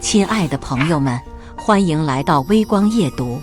亲爱的朋友们，欢迎来到微光夜读。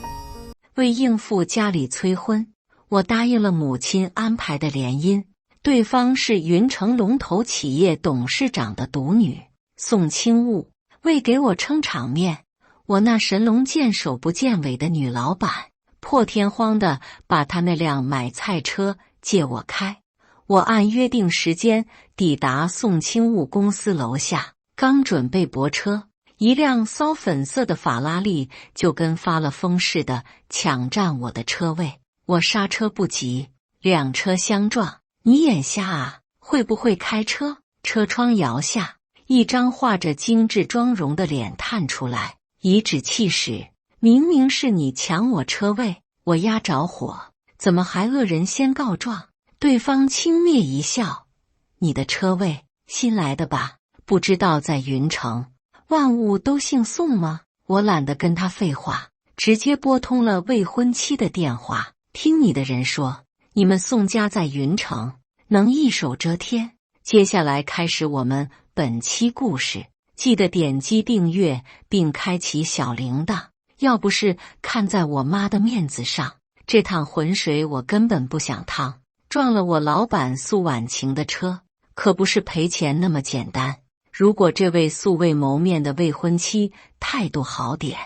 为应付家里催婚，我答应了母亲安排的联姻。对方是云城龙头企业董事长的独女宋清雾。为给我撑场面，我那神龙见首不见尾的女老板破天荒地把她那辆买菜车借我开。我按约定时间抵达宋清雾公司楼下，刚准备泊车，一辆骚粉色的法拉利就跟发了疯似的抢占我的车位。我刹车不及，两车相撞。你眼瞎啊？会不会开车？车窗摇下，一张画着精致妆容的脸探出来，颐指气使。明明是你抢我车位，我压着火，怎么还恶人先告状？对方轻蔑一笑，你的车位新来的吧？不知道在云城万物都姓宋吗？我懒得跟他废话，直接拨通了未婚妻的电话。听你的人说，你们宋家在云城能一手遮天。接下来开始我们本期故事，记得点击订阅并开启小铃铛。要不是看在我妈的面子上，这趟浑水我根本不想趟。撞了我老板素婉晴的车，可不是赔钱那么简单。如果这位素未谋面的未婚妻态度好点，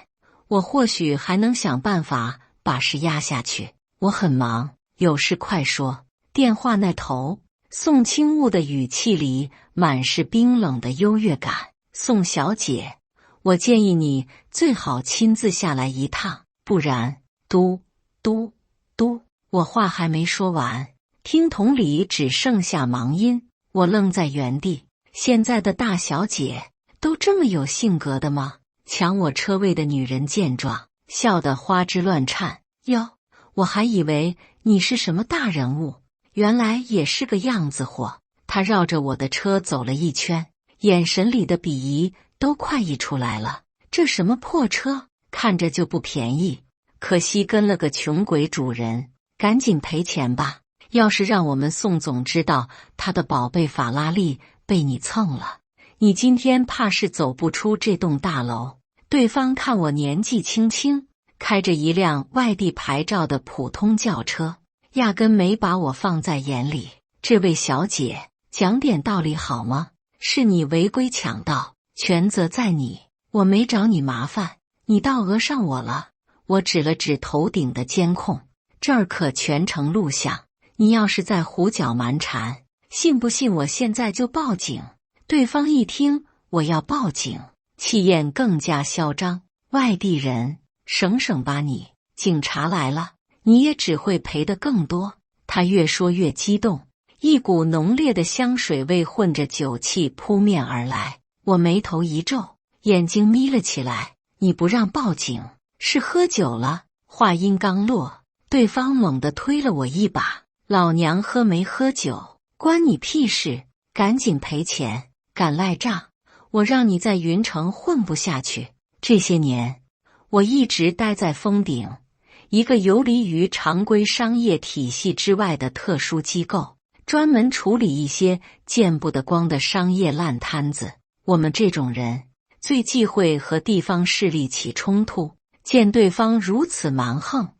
我或许还能想办法把事压下去。我很忙，有事快说。电话那头，宋清雾的语气里满是冰冷的优越感。宋小姐，我建议你最好亲自下来一趟，不然……嘟嘟嘟，我话还没说完，听筒里只剩下忙音。我愣在原地。现在的大小姐都这么有性格的吗？抢我车位的女人见状，笑得花枝乱颤。哟，我还以为你是什么大人物，原来也是个样子货。她绕着我的车走了一圈，眼神里的鄙夷都快溢出来了。这什么破车，看着就不便宜，可惜跟了个穷鬼主人，赶紧赔钱吧。要是让我们宋总知道他的宝贝法拉利被你蹭了，你今天怕是走不出这栋大楼。对方看我年纪轻轻，开着一辆外地牌照的普通轿车，压根没把我放在眼里。这位小姐，讲点道理好吗？是你违规抢道，全责在你。我没找你麻烦，你倒讹上我了。我指了指头顶的监控，这儿可全程录像。你要是再胡搅蛮缠，信不信我现在就报警？对方一听我要报警，气焰更加嚣张。外地人，省省吧你！警察来了，你也只会赔得更多。他越说越激动，一股浓烈的香水味混着酒气扑面而来。我眉头一皱，眼睛眯了起来。你不让报警，是喝酒了？话音刚落，对方猛地推了我一把。老娘喝没喝酒，关你屁事！赶紧赔钱，敢赖账，我让你在云城混不下去。这些年，我一直待在峰顶，一个游离于常规商业体系之外的特殊机构，专门处理一些见不得光的商业烂摊子。我们这种人最忌讳和地方势力起冲突，见对方如此蛮横，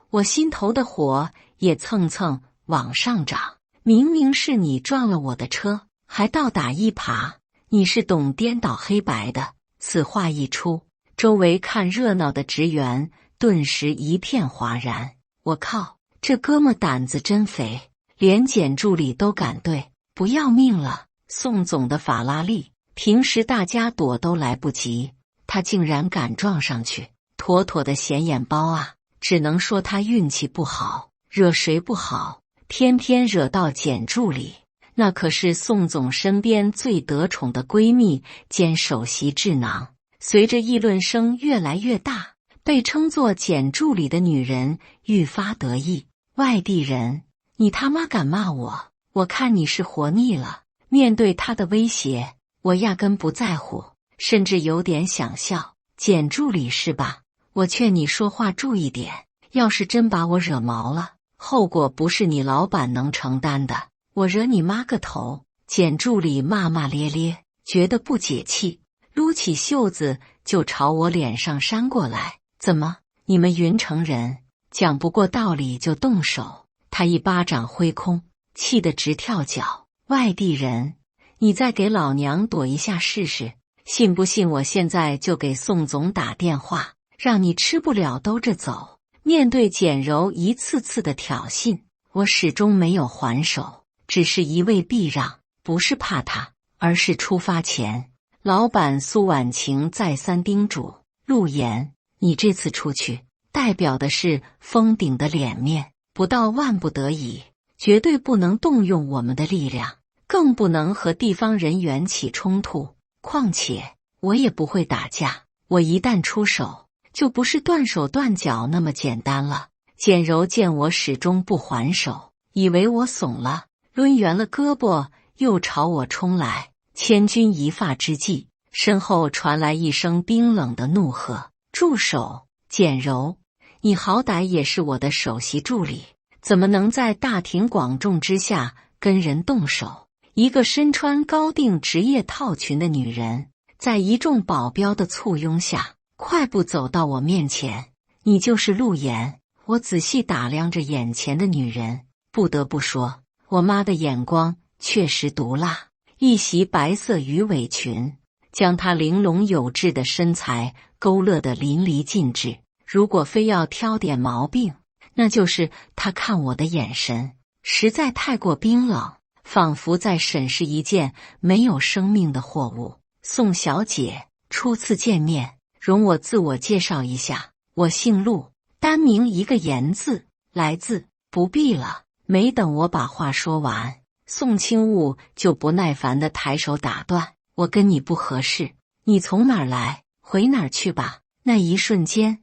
我心头的火也蹭蹭往上涨。明明是你撞了我的车，还倒打一耙，你是懂颠倒黑白的。此话一出，周围看热闹的职员顿时一片哗然。我靠，这哥们胆子真肥，连检助理都敢对，不要命了。宋总的法拉利，平时大家躲都来不及，他竟然敢撞上去，妥妥的显眼包啊！只能说他运气不好，惹谁不好，偏偏惹到检助理，那可是宋总身边最得宠的闺蜜兼首席智囊。随着议论声越来越大，被称作检助理的女人愈发得意。外地人，你他妈敢骂我？我看你是活腻了。面对她的威胁，我压根不在乎，甚至有点想笑。检助理是吧？我劝你说话注意点，要是真把我惹毛了，后果不是你老板能承担的。我惹你妈个头！检助理骂骂咧咧，觉得不解气，撸起袖子就朝我脸上扇过来。怎么，你们云城人讲不过道理就动手？他一巴掌挥空，气得直跳脚。外地人，你再给老娘躲一下试试，信不信我现在就给宋总打电话，让你吃不了兜着走。面对简柔一次次的挑衅，我始终没有还手，只是一味避让，不是怕他，而是出发前，老板苏婉晴再三叮嘱陆岩，你这次出去代表的是封顶的脸面，不到万不得已，绝对不能动用我们的力量，更不能和地方人员起冲突。况且我也不会打架，我一旦出手，就不是断手断脚那么简单了。简柔见我始终不还手，以为我怂了，抡圆了胳膊又朝我冲来。千钧一发之际，身后传来一声冰冷的怒喝：住手！简柔，你好歹也是我的首席助理，怎么能在大庭广众之下跟人动手？一个身穿高定职业套裙的女人，在一众保镖的簇拥下，快步走到我面前。你就是陆岩？我仔细打量着眼前的女人，不得不说，我妈的眼光确实毒辣。一袭白色鱼尾裙将她玲珑有致的身材勾勒得淋漓尽致。如果非要挑点毛病，那就是她看我的眼神实在太过冰冷，仿佛在审视一件没有生命的货物。宋小姐，初次见面，容我自我介绍一下，我姓陆，单名一个言字，来自……不必了。没等我把话说完，宋清雾就不耐烦地抬手打断：我跟你不合适，你从哪儿来，回哪儿去吧。那一瞬间，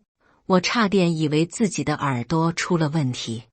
我差点以为自己的耳朵出了问题。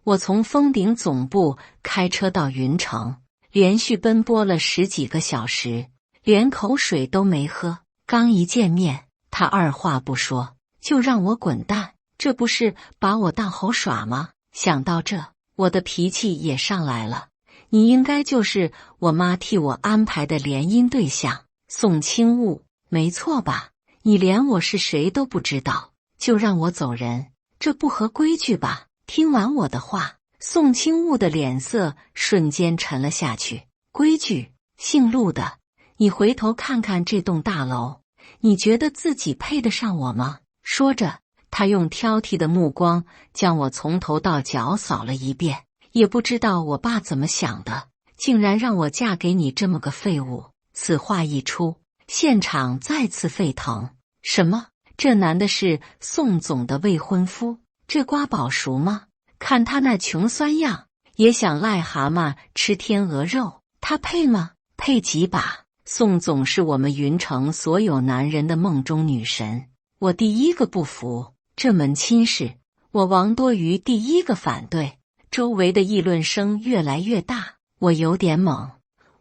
我从封顶总部开车到云城，连续奔波了10几个小时，连口水都没喝。刚一见面，他二话不说就让我滚蛋，这不是把我当猴耍吗？想到这，我的脾气也上来了。你应该就是我妈替我安排的联姻对象，宋清雾，没错吧？你连我是谁都不知道，就让我走人，这不合规矩吧？听完我的话，宋清雾的脸色瞬间沉了下去。规矩？姓陆的，你回头看看这栋大楼，你觉得自己配得上我吗？说着，他用挑剔的目光将我从头到脚扫了一遍。也不知道我爸怎么想的，竟然让我嫁给你这么个废物。此话一出，现场再次沸腾。什么？这男的是宋总的未婚夫？这瓜保熟吗？看他那穷酸样，也想癞蛤蟆吃天鹅肉，他配吗？配几把？宋总是我们云城所有男人的梦中女神，我第一个不服。这门亲事，我王多鱼第一个反对。周围的议论声越来越大，我有点懵。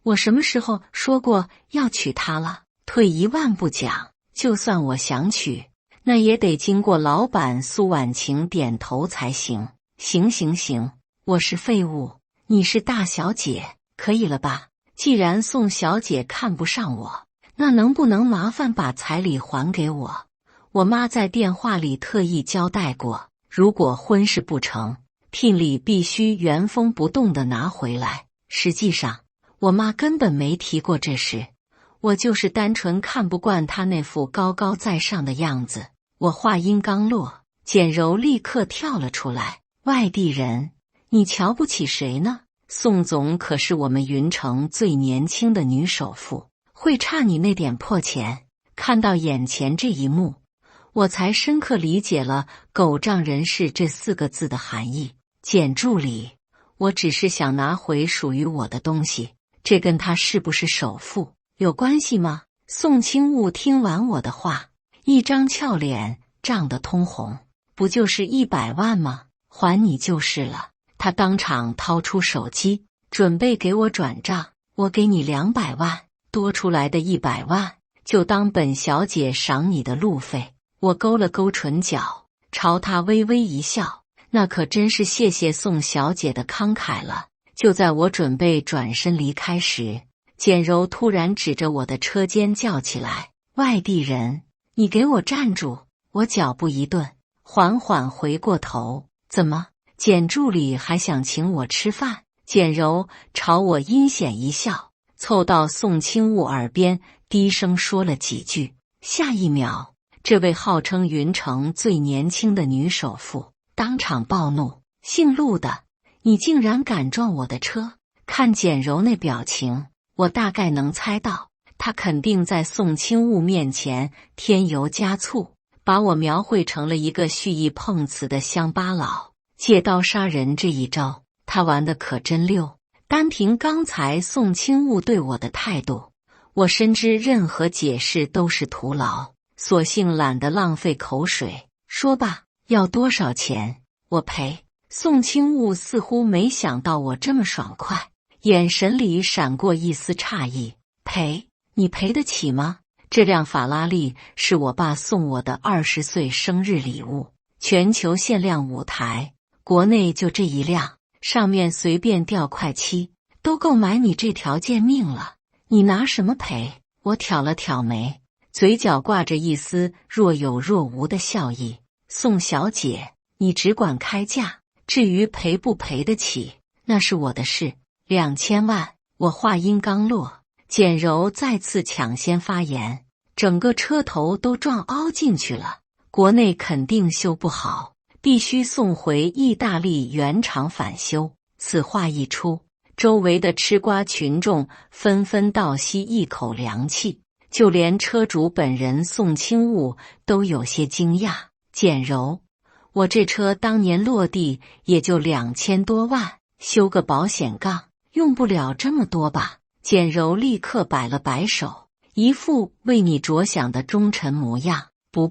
我什么时候说过要娶她了？退一万步讲，就算我想娶，那也得经过老板苏婉晴点头才行。行，我是废物，你是大小姐，可以了吧？既然宋小姐看不上我，那能不能麻烦把彩礼还给我？我妈在电话里特意交代过，如果婚事不成，聘礼必须原封不动地拿回来。实际上，我妈根本没提过这事，我就是单纯看不惯她那副高高在上的样子。我话音刚落，简柔立刻跳了出来：外地人，你瞧不起谁呢？宋总可是我们云城最年轻的女首富，会差你那点破钱？看到眼前这一幕，我才深刻理解了狗仗人势这4个字的含义。简助理，我只是想拿回属于我的东西，这跟他是不是首富有关系吗？宋清雾听完我的话，一张俏脸涨得通红。不就是100万吗？还你就是了。他当场掏出手机，准备给我转账。我给你200万，多出来的100万就当本小姐赏你的路费。我勾了勾唇角，朝他微微一笑。那可真是谢谢宋小姐的慷慨了。就在我准备转身离开时，简柔突然指着我的车间叫起来：外地人，你给我站住！我脚步一顿，缓缓回过头。怎么，简助理还想请我吃饭？简柔朝我阴险一笑，凑到宋清雾耳边低声说了几句。下一秒，这位号称云城最年轻的女首富当场暴怒：姓陆的，你竟然敢撞我的车！看简柔那表情，我大概能猜到，她肯定在宋清雾面前添油加醋，把我描绘成了一个蓄意碰瓷的乡巴佬。借刀杀人这一招，他玩得可真溜。单凭刚才宋清雾对我的态度，我深知任何解释都是徒劳，索性懒得浪费口水。说吧，要多少钱？我赔。宋清雾似乎没想到我这么爽快，眼神里闪过一丝诧异。赔？你赔得起吗？这辆法拉利是我爸送我的20岁生日礼物，全球限量5台，国内就这一辆，上面随便吊块漆，都够买你这条贱命了。你拿什么赔？我挑了挑眉，嘴角挂着一丝若有若无的笑意。宋小姐，你只管开价，至于赔不赔得起，那是我的事。2000万。我话音刚落，简柔再次抢先发言：整个车头都撞凹进去了，国内肯定修不好，必须送回意大利原厂返修。此话一出，周围的吃瓜群众纷纷倒吸一口凉气，就连车主本人宋清雾都有些惊讶。简柔，我这车当年落地也就2000多万，修个保险杠用不了这么多吧？简柔立刻摆了摆手，一副为你着想的忠臣模样。不，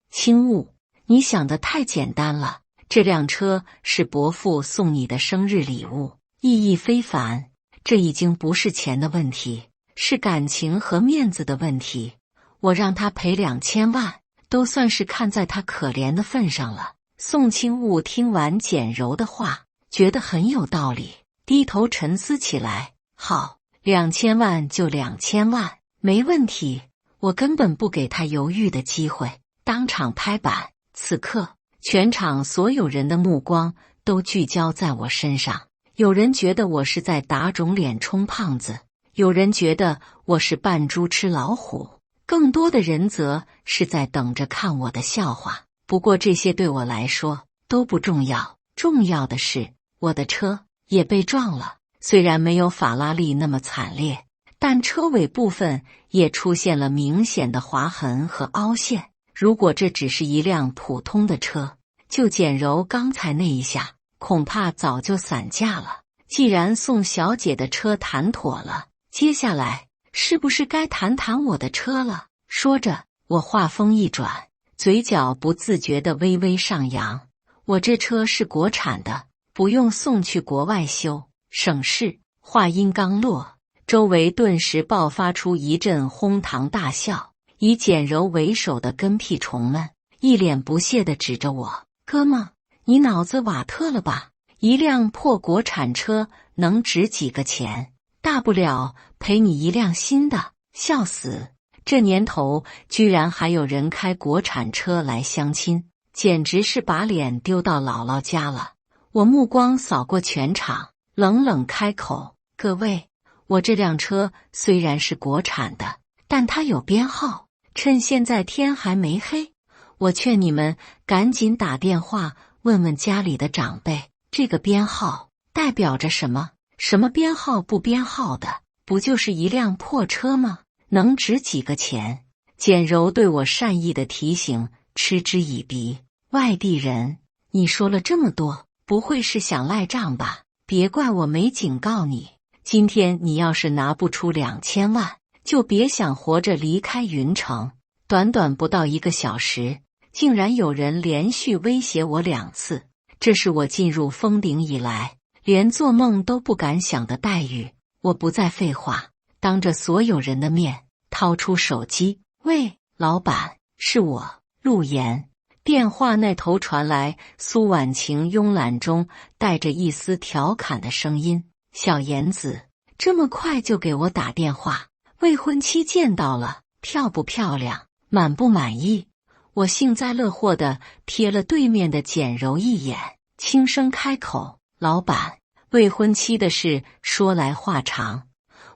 清雾，你想的太简单了。这辆车是伯父送你的生日礼物，意义非凡。这已经不是钱的问题，是感情和面子的问题。我让他赔2000万，都算是看在他可怜的份上了。宋清雾听完简柔的话，觉得很有道理，低头沉思起来。好，2000万就2000万，没问题。我根本不给他犹豫的机会，当场拍板。此刻，全场所有人的目光都聚焦在我身上。有人觉得我是在打肿脸充胖子，有人觉得我是扮猪吃老虎，更多的人则是在等着看我的笑话。不过这些对我来说都不重要，重要的是我的车也被撞了。虽然没有法拉利那么惨烈，但车尾部分也出现了明显的划痕和凹陷。如果这只是一辆普通的车，就简柔刚才那一下，恐怕早就散架了。既然宋小姐的车谈妥了，接下来是不是该谈谈我的车了？说着，我话锋一转，嘴角不自觉地微微上扬。我这车是国产的，不用送去国外修，省事。话音刚落，周围顿时爆发出一阵哄堂大笑。以简柔为首的跟屁虫们一脸不屑地指着我：哥们，你脑子瓦特了吧？一辆破国产车能值几个钱？大不了赔你一辆新的。笑死！这年头居然还有人开国产车来相亲，简直是把脸丢到姥姥家了。我目光扫过全场，冷冷开口：各位，我这辆车虽然是国产的，但它有编号。趁现在天还没黑，我劝你们赶紧打电话问问家里的长辈，这个编号代表着什么？什么编号不编号的，不就是一辆破车吗？能值几个钱？简柔对我善意的提醒嗤之以鼻。外地人，你说了这么多，不会是想赖账吧？别怪我没警告你，今天你要是拿不出2000万，就别想活着离开云城。短短不到1个小时，竟然有人连续威胁我2次，这是我进入封顶以来连做梦都不敢想的待遇。我不再废话，当着所有人的面掏出手机：喂，老板，是我，陆岩。电话那头传来苏婉晴慵懒中带着一丝调侃的声音：小妍子，这么快就给我打电话？未婚妻见到了，漂不漂亮？满不满意？我幸灾乐祸地瞥了对面的简柔一眼，轻声开口：老板，未婚妻的事说来话长，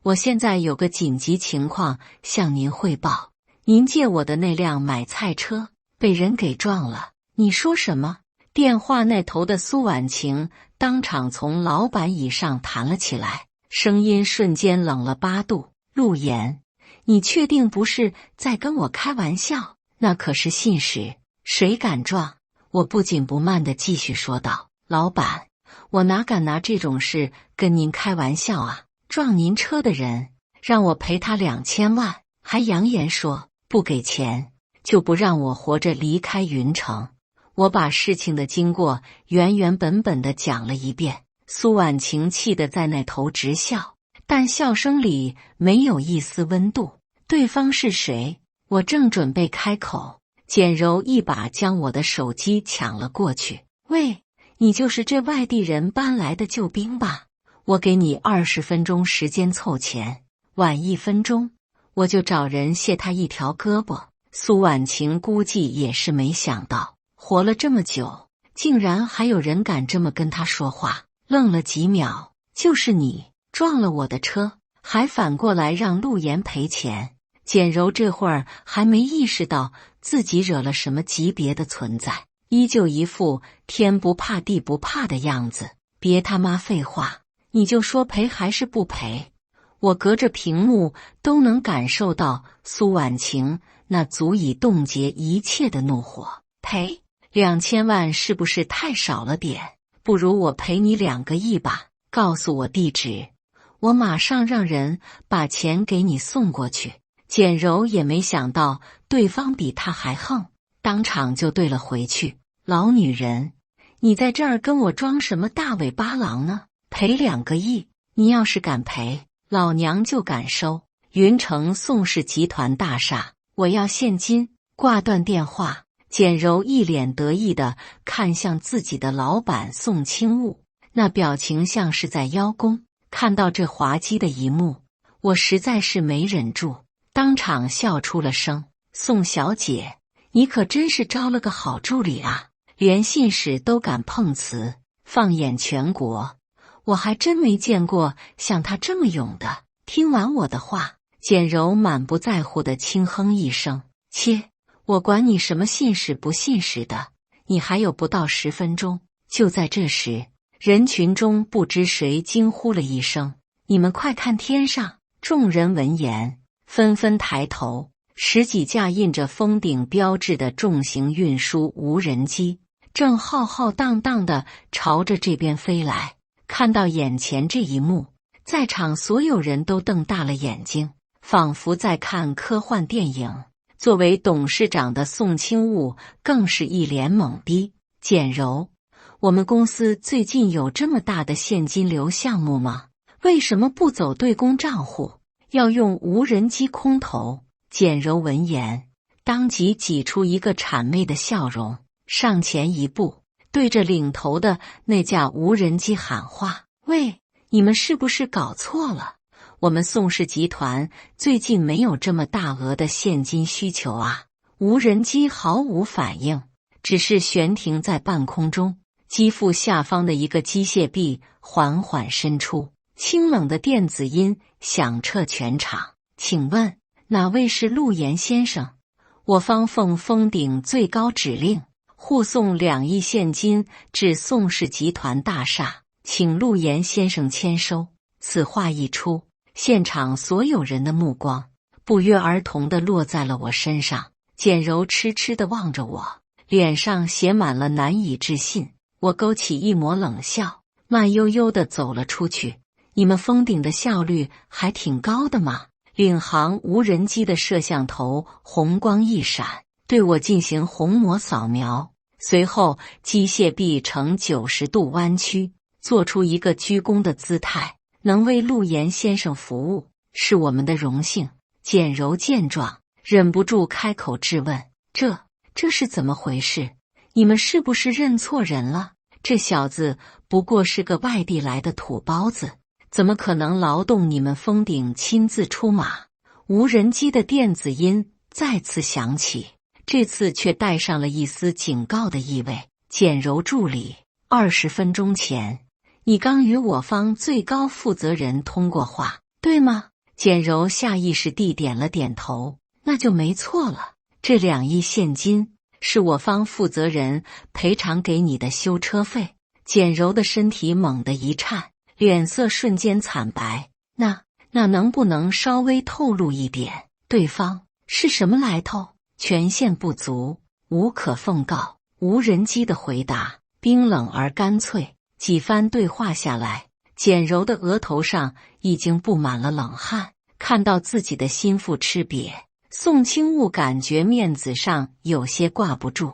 我现在有个紧急情况向您汇报。您借我的那辆买菜车被人给撞了。你说什么？电话那头的苏婉晴当场从老板椅上弹了起来，声音瞬间冷了8度。陆岩，你确定不是在跟我开玩笑？那可是信实，谁敢撞？我不紧不慢地继续说道：老板，我哪敢拿这种事跟您开玩笑啊！撞您车的人让我赔他2000万，还扬言说不给钱就不让我活着离开云城。我把事情的经过原本地讲了一遍，苏婉晴气得在那头直笑，但笑声里没有一丝温度。对方是谁？我正准备开口，简柔一把将我的手机抢了过去。喂，你就是这外地人搬来的救兵吧？我给你20分钟时间凑钱，晚1分钟我就找人卸他一条胳膊。苏婉晴估计也是没想到，活了这么久，竟然还有人敢这么跟他说话，愣了几秒。就是你撞了我的车，还反过来让陆岩赔钱。简柔这会儿还没意识到自己惹了什么级别的存在，依旧一副天不怕地不怕的样子。别他妈废话，你就说赔还是不赔？我隔着屏幕都能感受到苏婉晴那足以冻结一切的怒火。赔2000万是不是太少了点？不如我赔你2个亿吧。告诉我地址，我马上让人把钱给你送过去。简柔也没想到对方比他还横，当场就对了回去：老女人，你在这儿跟我装什么大尾巴狼呢？赔2个亿，你要是敢赔，老娘就敢收。云城宋氏集团大厦，我要现金。挂断电话，简柔一脸得意地看向自己的老板宋清雾，那表情像是在邀功。看到这滑稽的一幕，我实在是没忍住，当场笑出了声。宋小姐，你可真是招了个好助理啊，连信使都敢碰瓷。放眼全国，我还真没见过像他这么勇的。听完我的话，简柔满不在乎地轻哼一声：切，我管你什么信使不信使的，你还有不到10分钟。就在这时，人群中不知谁惊呼了一声：你们快看天上！众人闻言纷纷抬头，10几架印着封顶标志的重型运输无人机正浩浩荡荡地朝着这边飞来。看到眼前这一幕，在场所有人都瞪大了眼睛，仿佛在看科幻电影。作为董事长的宋清雾更是一脸懵逼：简柔，我们公司最近有这么大的现金流项目吗？为什么不走对公账户，要用无人机空投？简柔闻言，当即挤出一个谄媚的笑容，上前一步，对着领头的那架无人机喊话：喂，你们是不是搞错了？我们宋氏集团最近没有这么大额的现金需求啊！无人机毫无反应，只是悬停在半空中。机腹下方的一个机械臂缓缓伸出，清冷的电子音响彻全场。请问哪位是陆岩先生？我方奉封顶最高指令，护送2亿现金至宋氏集团大厦，请陆岩先生签收。此话一出，现场所有人的目光不约而同地落在了我身上。简柔痴痴地望着我，脸上写满了难以置信。我勾起一抹冷笑，慢悠悠地走了出去。你们封顶的效率还挺高的嘛。领航无人机的摄像头红光一闪，对我进行虹膜扫描，随后机械臂呈90度弯曲，做出一个鞠躬的姿态。能为陆岩先生服务是我们的荣幸。简柔见状，忍不住开口质问：这是怎么回事？你们是不是认错人了？这小子不过是个外地来的土包子，怎么可能劳动你们封顶亲自出马？无人机的电子音再次响起，这次却带上了一丝警告的意味。简柔助理，20分钟前，你刚与我方最高负责人通过话，对吗？简柔下意识地点了点头，那就没错了。这2亿现金是我方负责人赔偿给你的修车费。简柔的身体猛地一颤，脸色瞬间惨白。那能不能稍微透露一点，对方是什么来头？权限不足，无可奉告。无人机的回答冰冷而干脆。几番对话下来，简柔的额头上已经布满了冷汗。看到自己的心腹吃瘪，宋清雾感觉面子上有些挂不住。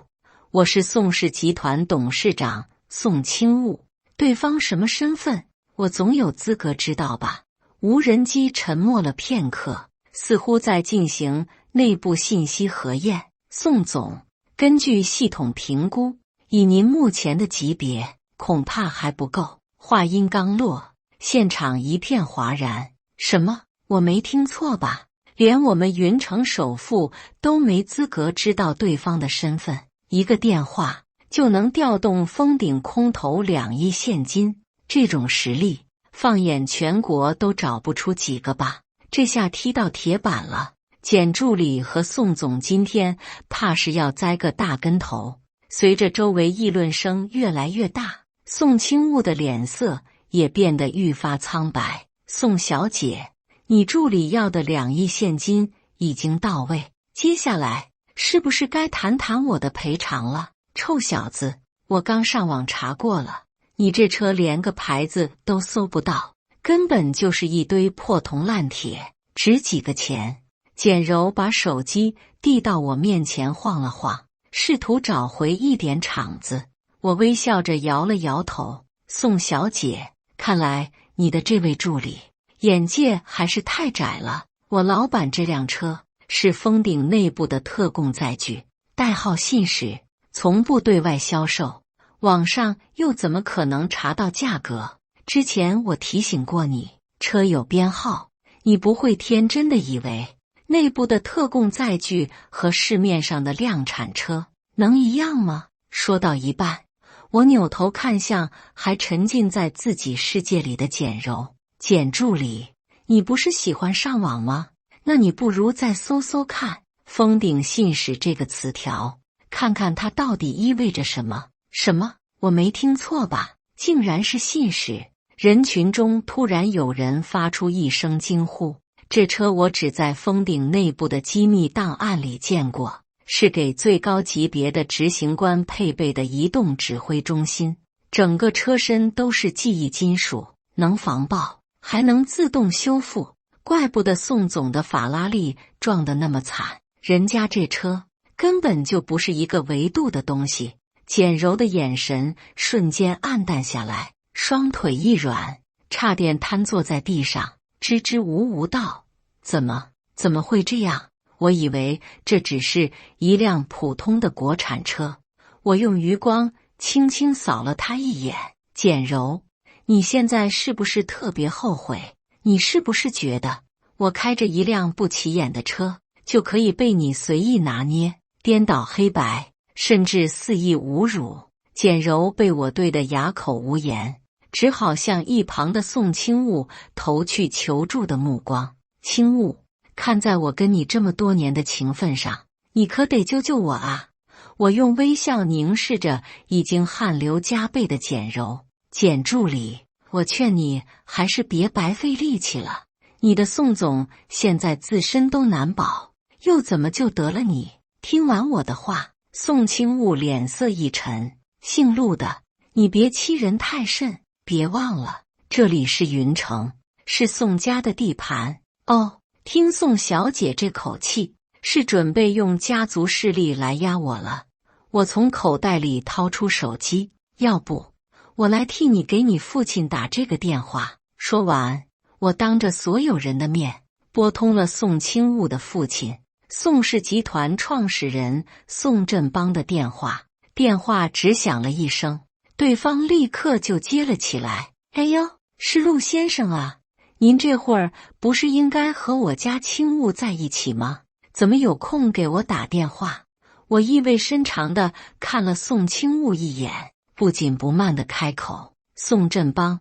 我是宋氏集团董事长宋清雾，对方什么身份，我总有资格知道吧？无人机沉默了片刻，似乎在进行内部信息核验。宋总，根据系统评估，以您目前的级别，恐怕还不够。话音刚落，现场一片哗然。什么？我没听错吧？连我们云城首富都没资格知道对方的身份，一个电话就能调动封顶空投2亿现金，这种实力，放眼全国都找不出几个吧？这下踢到铁板了。简助理和宋总今天怕是要栽个大跟头。随着周围议论声越来越大，宋清雾的脸色也变得愈发苍白。宋小姐，你助理要的2亿现金已经到位，接下来是不是该谈谈我的赔偿了？臭小子，我刚上网查过了，你这车连个牌子都搜不到，根本就是一堆破铜烂铁，值几个钱？简柔把手机递到我面前晃了晃，试图找回一点场子。我微笑着摇了摇头。宋小姐，看来你的这位助理眼界还是太窄了。我老板这辆车是封顶内部的特供载具，代号信使，从不对外销售，网上又怎么可能查到价格？之前我提醒过你，车有编号，你不会天真的以为内部的特供载具和市面上的量产车能一样吗？说到一半，我扭头看向还沉浸在自己世界里的简柔。简助理，你不是喜欢上网吗？那你不如再搜搜看封顶信使这个词条，看看它到底意味着什么。什么？我没听错吧？竟然是信使！人群中突然有人发出一声惊呼。这车我只在封顶内部的机密档案里见过，是给最高级别的执行官配备的移动指挥中心，整个车身都是记忆金属，能防爆，还能自动修复。怪不得宋总的法拉利撞得那么惨，人家这车根本就不是一个维度的东西。简柔的眼神瞬间暗淡下来，双腿一软，差点瘫坐在地上，支支吾吾道：怎么会这样？我以为这只是一辆普通的国产车。我用余光轻轻扫了他一眼。简柔，你现在是不是特别后悔？你是不是觉得我开着一辆不起眼的车就可以被你随意拿捏、颠倒黑白，甚至肆意侮辱？简柔被我对得哑口无言，只好向一旁的宋清雾投去求助的目光。清雾，看在我跟你这么多年的情分上，你可得救救我啊！我用微笑凝视着已经汗流浃背的简柔。简助理，我劝你还是别白费力气了。你的宋总现在自身都难保，又怎么就得了你？听完我的话，宋清雾脸色一沉。姓陆的，你别欺人太甚，别忘了这里是云城，是宋家的地盘。哦，听宋小姐这口气，是准备用家族势力来压我了。我从口袋里掏出手机，要不我来替你给你父亲打这个电话。说完，我当着所有人的面拨通了宋清雾的父亲，宋氏集团创始人宋振邦的电话。电话只响了一声，对方立刻就接了起来。哎呦，是陆先生啊，您这会儿不是应该和我家清雾在一起吗？怎么有空给我打电话？我意味深长地看了宋清雾一眼，不紧不慢地开口：宋振邦，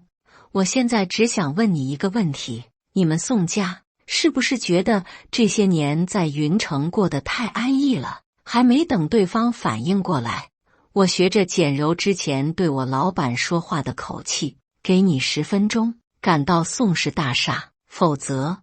我现在只想问你一个问题，你们宋家是不是觉得这些年在云城过得太安逸了？还没等对方反应过来，我学着简柔之前对我老板说话的口气，给你10分钟赶到宋氏大厦，否则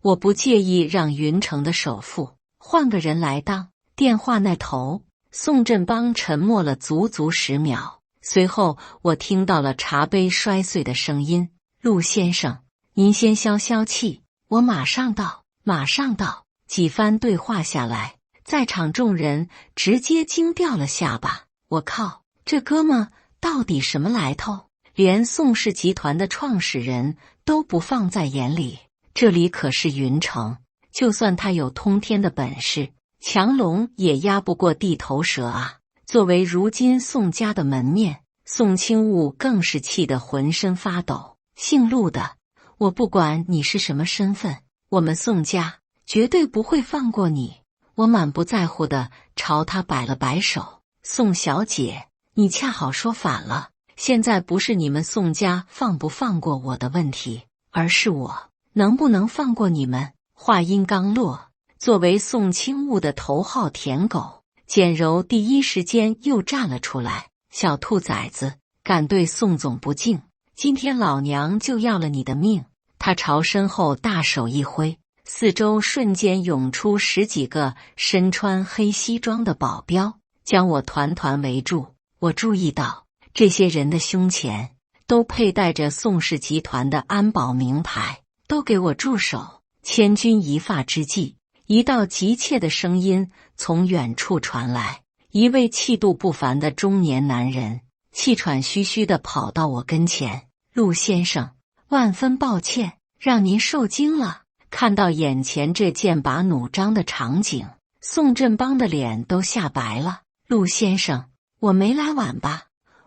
我不介意让云城的首富换个人来当。电话那头，宋振邦沉默了足足10秒，随后我听到了茶杯摔碎的声音：陆先生，您先消消气，我马上到，马上到。几番对话下来，在场众人直接惊掉了下巴。我靠，这哥们到底什么来头？连宋氏集团的创始人都不放在眼里，这里可是云城，就算他有通天的本事，强龙也压不过地头蛇啊！作为如今宋家的门面，宋清雾更是气得浑身发抖。姓陆的，我不管你是什么身份，我们宋家绝对不会放过你！我满不在乎地朝他摆了摆手。宋小姐，你恰好说反了，现在不是你们宋家放不放过我的问题，而是我能不能放过你们。话音刚落，作为宋清雾的头号舔狗，简柔第一时间又站了出来。小兔崽子，敢对宋总不敬，今天老娘就要了你的命！他朝身后大手一挥，四周瞬间涌出10几个身穿黑西装的保镖，将我团团围住。我注意到这些人的胸前都佩戴着宋氏集团的安保名牌。都给我住手！千钧一发之际，一道急切的声音从远处传来，一位气度不凡的中年男人气喘吁吁地跑到我跟前：陆先生，万分抱歉，让您受惊了。看到眼前这剑拔弩张的场景，宋振邦的脸都吓白了。陆先生，我没来晚吧？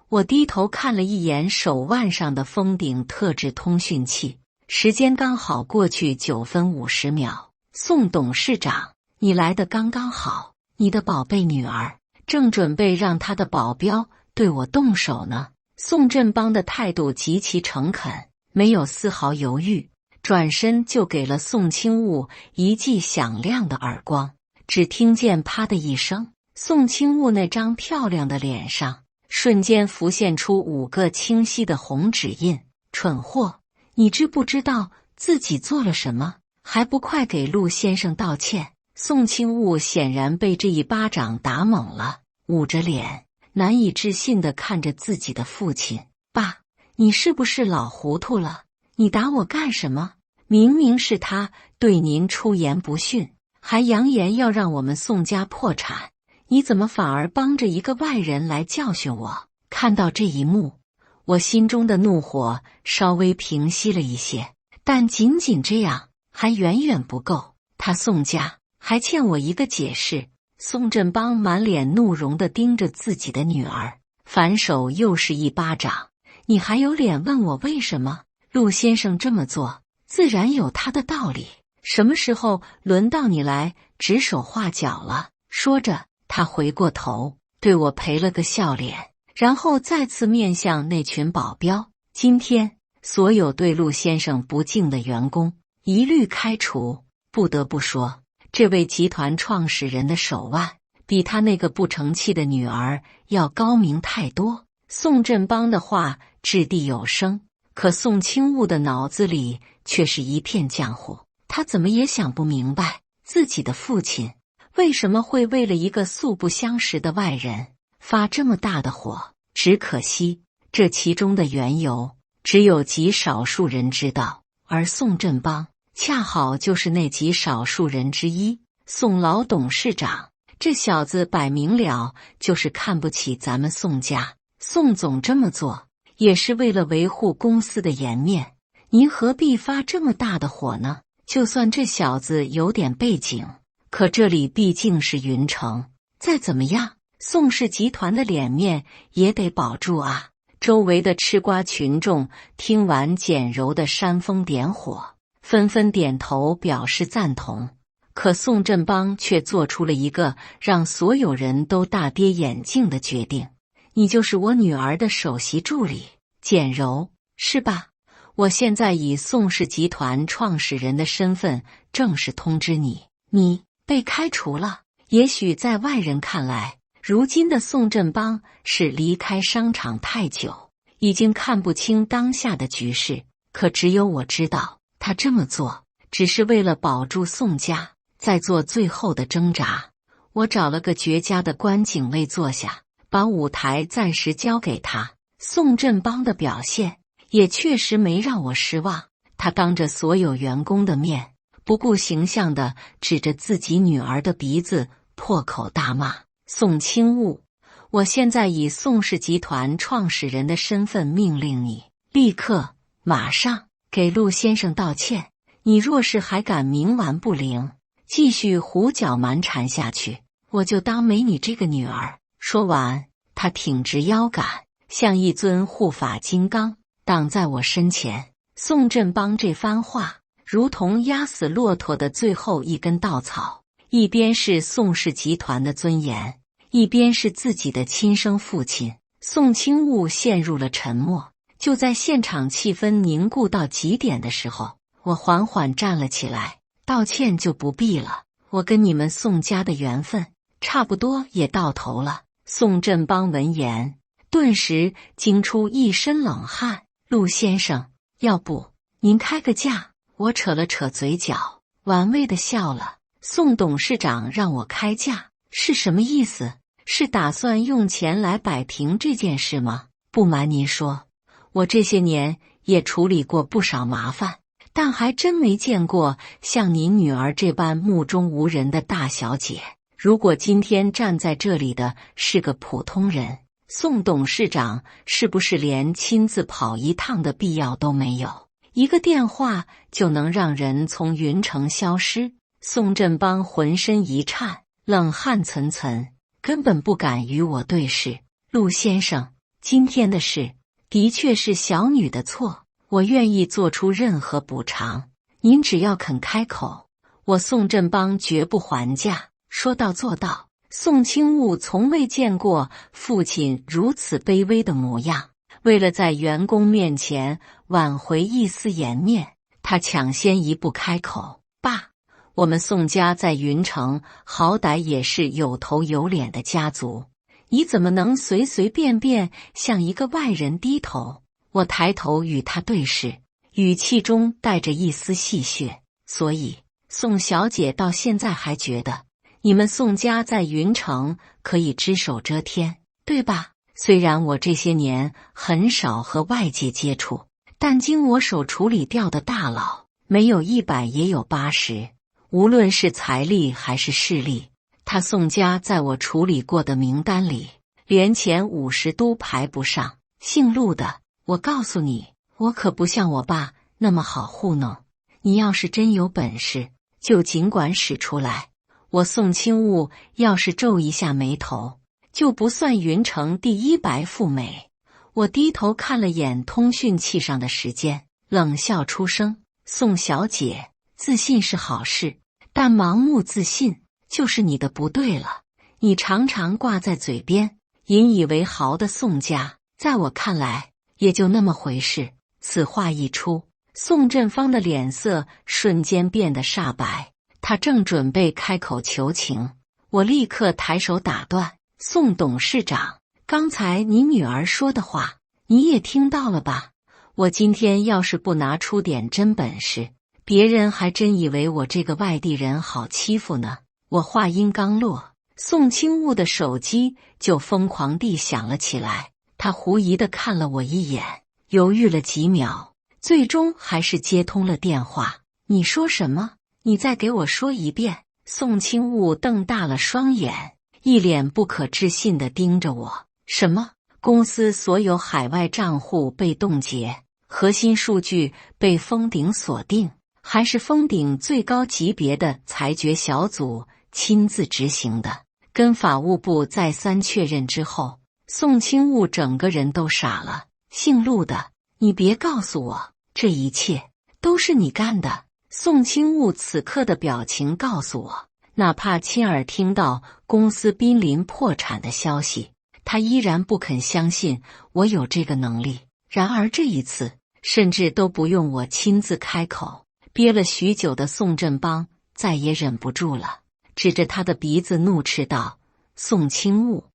我低头看了一眼手腕上的峰顶特制通讯器，时间刚好过去9分50秒。宋董事长，你来得刚刚好，你的宝贝女儿正准备让她的保镖对我动手呢。宋振邦的态度极其诚恳，没有丝毫犹豫，转身就给了宋清雾一记响亮的耳光。只听见啪的一声，宋清雾那张漂亮的脸上瞬间浮现出5个清晰的红指印。蠢货，你知不知道自己做了什么？还不快给陆先生道歉！宋清雾显然被这一巴掌打懵了，捂着脸难以置信地看着自己的父亲。爸，你是不是老糊涂了？你打我干什么？明明是他对您出言不逊，还扬言要让我们宋家破产，你怎么反而帮着一个外人来教训我？看到这一幕，我心中的怒火稍微平息了一些，但仅仅这样还远远不够，他宋家还欠我一个解释。宋振邦满脸怒容地盯着自己的女儿，反手又是一巴掌。你还有脸问我为什么？陆先生这么做自然有他的道理，什么时候轮到你来指手画脚了？说着，他回过头对我赔了个笑脸，然后再次面向那群保镖：今天所有对陆先生不敬的员工一律开除。不得不说，这位集团创始人的手腕比他那个不成器的女儿要高明太多。宋振邦的话掷地有声，可宋清雾的脑子里却是一片浆糊。他怎么也想不明白，自己的父亲为什么会为了一个素不相识的外人发这么大的火。只可惜，这其中的缘由只有极少数人知道，而宋振邦恰好就是那极少数人之一。宋老董事长，这小子摆明了就是看不起咱们宋家。宋总这么做也是为了维护公司的颜面，您何必发这么大的火呢？就算这小子有点背景，可这里毕竟是云城，再怎么样，宋氏集团的脸面也得保住啊。周围的吃瓜群众听完简柔的煽风点火，纷纷点头表示赞同。可宋振邦却做出了一个让所有人都大跌眼镜的决定：你就是我女儿的首席助理简柔，是吧？我现在以宋氏集团创始人的身份正式通知你，你被开除了。也许在外人看来，如今的宋振邦是离开商场太久，已经看不清当下的局势，可只有我知道，他这么做只是为了保住宋家，在做最后的挣扎。我找了个绝佳的关警卫坐下，把舞台暂时交给他。宋振邦的表现也确实没让我失望，他当着所有员工的面，不顾形象地指着自己女儿的鼻子破口大骂：宋清物，我现在以宋氏集团创始人的身份命令你，立刻马上给陆先生道歉。你若是还敢冥顽不灵，继续胡搅蛮缠下去，我就当没你这个女儿。说完，他挺直腰杆，像一尊护法金刚，挡在我身前。宋振邦这番话如同压死骆驼的最后一根稻草，一边是宋氏集团的尊严，一边是自己的亲生父亲。宋清物陷入了沉默。就在现场气氛凝固到极点的时候，我缓缓站了起来，道歉就不必了，我跟你们宋家的缘分差不多也到头了。宋振邦闻言顿时惊出一身冷汗。陆先生，要不您开个价？我扯了扯嘴角，玩味地笑了。宋董事长让我开价是什么意思？是打算用钱来摆平这件事吗？不瞒您说，我这些年也处理过不少麻烦，但还真没见过像您女儿这般目中无人的大小姐。如果今天站在这里的是个普通人，宋董事长是不是连亲自跑一趟的必要都没有？一个电话就能让人从云城消失？宋振邦浑身一颤，冷汗涔涔，根本不敢与我对视。陆先生，今天的事的确是小女的错，我愿意做出任何补偿，您只要肯开口，我宋振邦绝不还价。说到做到，宋清物从未见过父亲如此卑微的模样。为了在员工面前挽回一丝颜面，他抢先一步开口：爸，我们宋家在云城好歹也是有头有脸的家族，你怎么能随随便便向一个外人低头？我抬头与他对视，语气中带着一丝戏谑。所以，宋小姐到现在还觉得你们宋家在云城可以只手遮天，对吧？虽然我这些年很少和外界接触，但经我手处理掉的大佬，没有100也有80，无论是财力还是势力，他宋家在我处理过的名单里，连前50都排不上。姓陆的，我告诉你，我可不像我爸那么好糊弄，你要是真有本事，就尽管使出来。我宋清物要是皱一下眉头，就不算云城第一白富美。我低头看了眼通讯器上的时间，冷笑出声：宋小姐，自信是好事，但盲目自信就是你的不对了。你常常挂在嘴边引以为豪的宋家，在我看来也就那么回事。此话一出，宋振芳的脸色瞬间变得煞白，他正准备开口求情，我立刻抬手打断：宋董事长，刚才你女儿说的话你也听到了吧？我今天要是不拿出点真本事，别人还真以为我这个外地人好欺负呢。我话音刚落，宋清物的手机就疯狂地响了起来。他狐疑地看了我一眼，犹豫了几秒，最终还是接通了电话。你说什么？你再给我说一遍。宋清物瞪大了双眼，一脸不可置信地盯着我。什么？公司所有海外账户被冻结，核心数据被封顶锁定，还是封顶最高级别的裁决小组亲自执行的？跟法务部再三确认之后，宋清物整个人都傻了。姓陆的，你别告诉我这一切都是你干的。宋清悟此刻的表情告诉我，哪怕亲耳听到公司濒临破产的消息，他依然不肯相信我有这个能力。然而这一次，甚至都不用我亲自开口，憋了许久的宋振邦再也忍不住了，指着他的鼻子怒斥道：“宋清悟，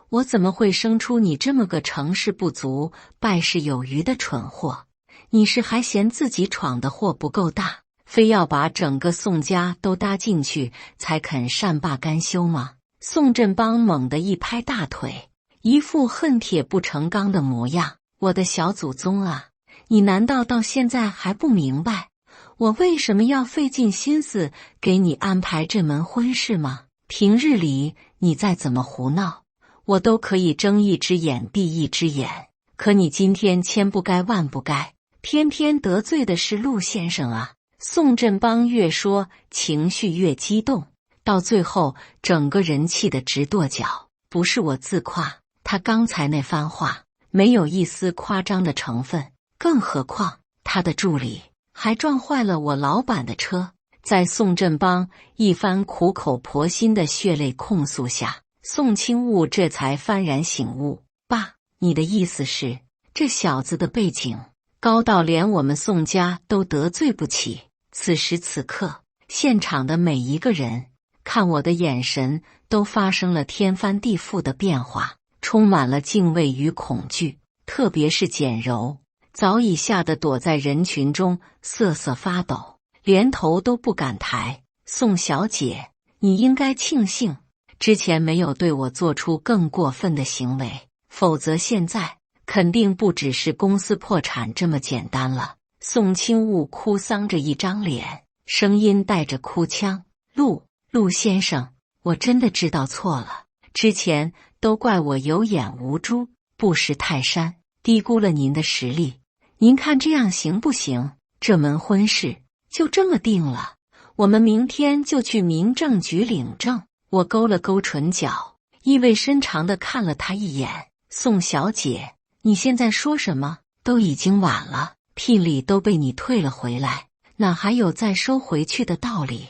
我怎么会生出你这么个成事不足败事有余的蠢货？你是还嫌自己闯的祸不够大，非要把整个宋家都搭进去才肯善罢甘休吗？”宋振邦猛地一拍大腿，一副恨铁不成钢的模样。我的小祖宗啊，你难道到现在还不明白我为什么要费尽心思给你安排这门婚事吗？平日里你再怎么胡闹，我都可以睁一只眼闭一只眼，可你今天千不该万不该，偏偏得罪的是陆先生啊！宋振邦越说情绪越激动，到最后整个人气得直跺脚。不是我自夸，他刚才那番话没有一丝夸张的成分，更何况他的助理还撞坏了我老板的车。在宋振邦一番苦口婆心的血泪控诉下，宋清悟这才幡然醒悟：“爸，你的意思是，这小子的背景高到连我们宋家都得罪不起？”此时此刻，现场的每一个人看我的眼神都发生了天翻地覆的变化，充满了敬畏与恐惧。特别是简柔，早已吓得躲在人群中瑟瑟发抖，连头都不敢抬。宋小姐，你应该庆幸之前没有对我做出更过分的行为，否则现在肯定不只是公司破产这么简单了。宋清悟哭丧着一张脸，声音带着哭腔：“陆先生，我真的知道错了，之前都怪我有眼无珠，不识泰山，低估了您的实力。您看这样行不行？这门婚事就这么定了，我们明天就去民政局领证。”我勾了勾唇角，意味深长地看了他一眼：“宋小姐，你现在说什么？都已经晚了，聘礼都被你退了回来，哪还有再收回去的道理？”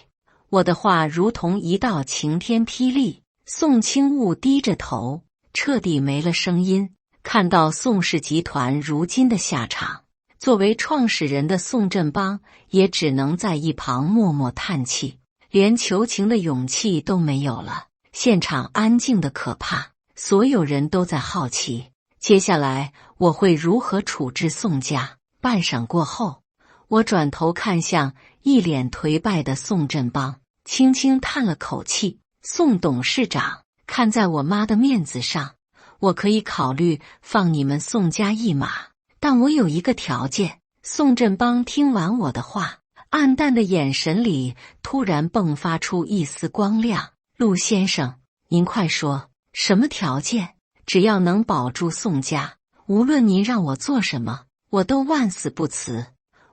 我的话如同一道晴天霹雳，宋清悟低着头，彻底没了声音。看到宋氏集团如今的下场，作为创始人的宋振邦也只能在一旁默默叹气，连求情的勇气都没有了。现场安静的可怕，所有人都在好奇，接下来我会如何处置宋家。半晌过后，我转头看向一脸颓败的宋振邦，轻轻叹了口气：“宋董事长，看在我妈的面子上，我可以考虑放你们宋家一马，但我有一个条件。”宋振邦听完我的话，暗淡的眼神里突然迸发出一丝光亮：“陆先生，您快说，什么条件？只要能保住宋家，无论您让我做什么，我都万死不辞。”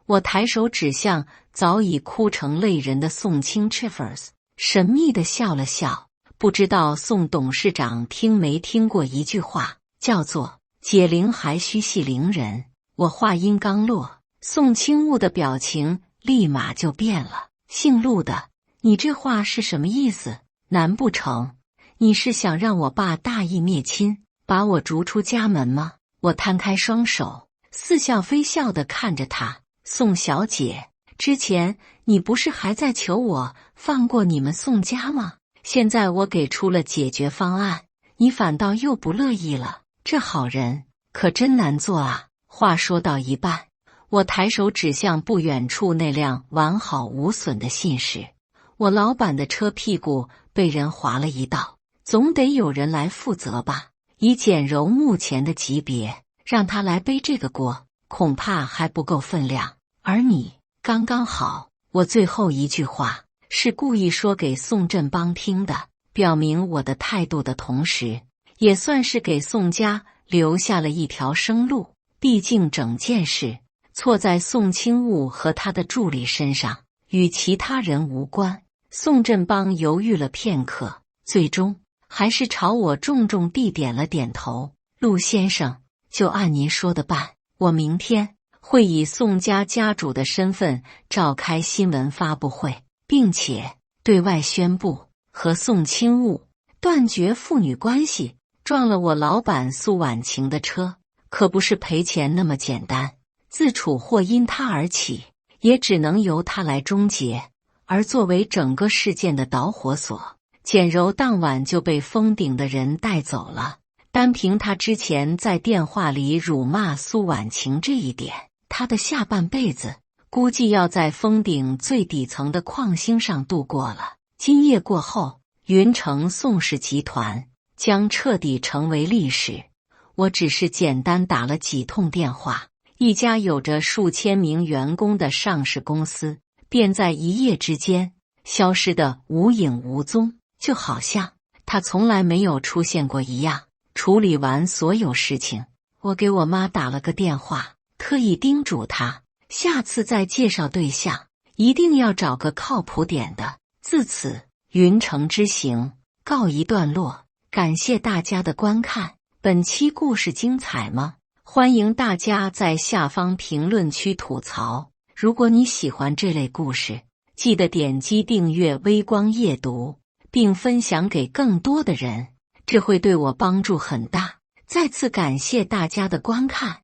我抬手指向早已哭成泪人的宋清 Chivers， 神秘地笑了笑。不知道宋董事长听没听过一句话，叫做“解铃还须系铃人”。我话音刚落，宋清悟的表情立马就变了：“姓陆的，你这话是什么意思？难不成你是想让我爸大义灭亲，把我逐出家门吗？”我摊开双手，似笑非笑地看着他：“宋小姐，之前你不是还在求我放过你们宋家吗？现在我给出了解决方案，你反倒又不乐意了，这好人可真难做啊！”话说到一半，我抬手指向不远处那辆完好无损的信使：“我老板的车屁股被人划了一道，总得有人来负责吧？以简柔目前的级别，让他来背这个锅，恐怕还不够分量。而你刚刚好。”我最后一句话是故意说给宋振邦听的，表明我的态度的同时，也算是给宋家留下了一条生路。毕竟整件事错在宋清悟和他的助理身上，与其他人无关。宋振邦犹豫了片刻，最终还是朝我重重地点了点头：“陆先生，就按您说的办，我明天会以宋家家主的身份召开新闻发布会，并且对外宣布和宋亲务，断绝父女关系。撞了我老板苏婉晴的车，可不是赔钱那么简单，自处或因他而起，也只能由他来终结。而作为整个事件的导火索，简柔当晚就被封顶的人带走了。单凭他之前在电话里辱骂苏婉晴这一点，他的下半辈子估计要在封顶最底层的矿星上度过了。今夜过后，云城宋氏集团将彻底成为历史。我只是简单打了几通电话，一家有着数千名员工的上市公司便在一夜之间消失得无影无踪，就好像他从来没有出现过一样。处理完所有事情，我给我妈打了个电话，特意叮嘱她下次再介绍对象一定要找个靠谱点的。自此，云城之行告一段落。感谢大家的观看，本期故事精彩吗？欢迎大家在下方评论区吐槽。如果你喜欢这类故事，记得点击订阅微光夜读，并分享给更多的人，这会对我帮助很大。再次感谢大家的观看。